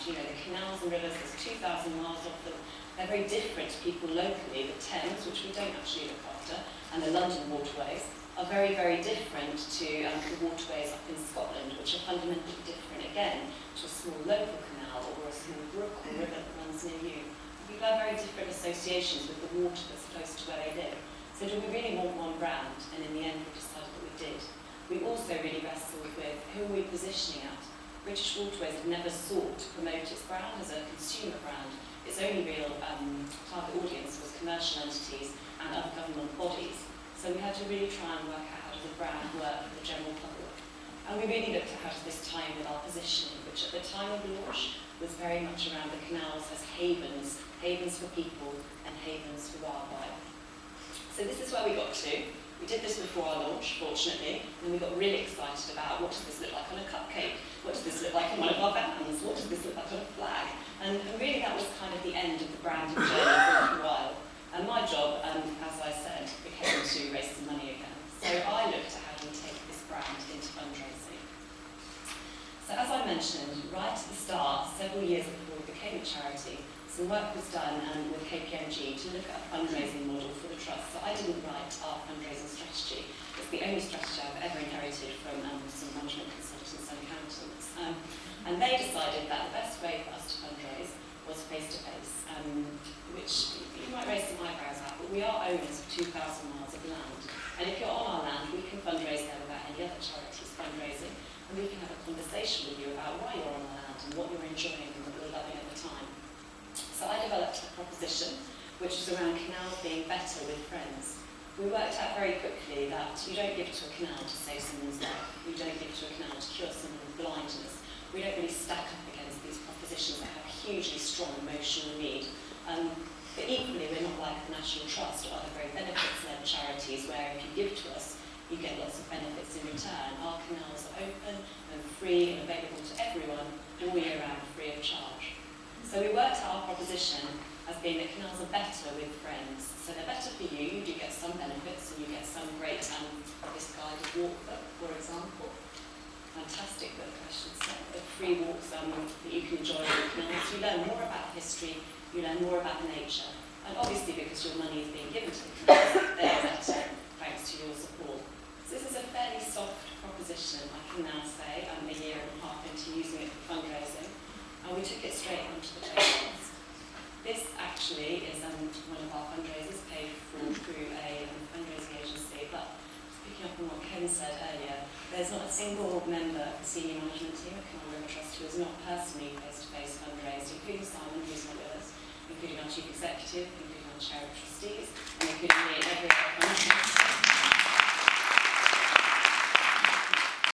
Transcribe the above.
You know, the canals and rivers, there's 2,000 miles of them. They're very different to people locally. The Thames, which we don't actually look after, and the London waterways are very, very different to the waterways up in Scotland, which are fundamentally different again to a small local canal or a small brook or river that runs near you. People have very different associations with the water that's close to where they live. So do we really want one brand? And in the end, we decided that we did. We also really wrestled with who are we positioning at. British Waterways have never sought to promote its brand as a consumer brand. Its only real target audience was commercial entities and other government bodies. So we had to really try and work out how does the brand work for the general public. And we really looked at how does this tie in with our positioning, which at the time of launch was very much around the canals as havens, havens for people and havens for wildlife. So this is where we got to. We did this before our launch, fortunately, and we got really excited about what does this look like on a cupcake? What does this look like on one of our vans? What does this look like on a flag? And really that was kind of the end of the branding journey for a while. And my job, as I said, became to raise some money again. So I looked at how do we take this brand into fundraising. So as I mentioned, right at the start, several years before we became a charity, some work was done with KPMG to look at a fundraising model for the trust. So I didn't write our fundraising strategy. It's the only strategy I've ever inherited from some management consultants and accountants. And they decided that the best way for us to fundraise was face-to-face, which you might raise some eyebrows at, but we are owners of 2,000 miles of land. And if you're on our land, we can fundraise there without any other charities fundraising, and we can have a conversation with you about why you're on our land and what you're enjoying and what you're loving at the time. So I developed a proposition which was around canals being better with friends. We worked out very quickly that you don't give to a canal to save someone's life. You don't give to a canal to cure someone with blindness. We don't really stack up against these propositions that have a hugely strong emotional need. But equally, we're not like the National Trust or other very benefits-led charities where if you give to us, you get lots of benefits in return. Our canals are open and free and available to everyone all year round, free of charge. So we worked out our proposition as being that canals are better with friends. So they're better for you, you do get some benefits and you get some great, this guided walk book, for example. Fantastic book, I should say, of free walks that you can enjoy in the canals. You learn more about history, you learn more about nature. And obviously because your money is being given to the canals, they're better, thanks to your support. So this is a fairly soft proposition, I can now say. I'm a year and a half into using it for fundraising. And we took it straight onto the tables. This actually is one of our fundraisers paid for through a fundraising agency, but picking up on what Ken said earlier, there's not a single member of the senior management team at Canal River Trust who has not personally face-to-face fundraised, including Simon, who's not with us, including our chief executive, including our chair of trustees, and including me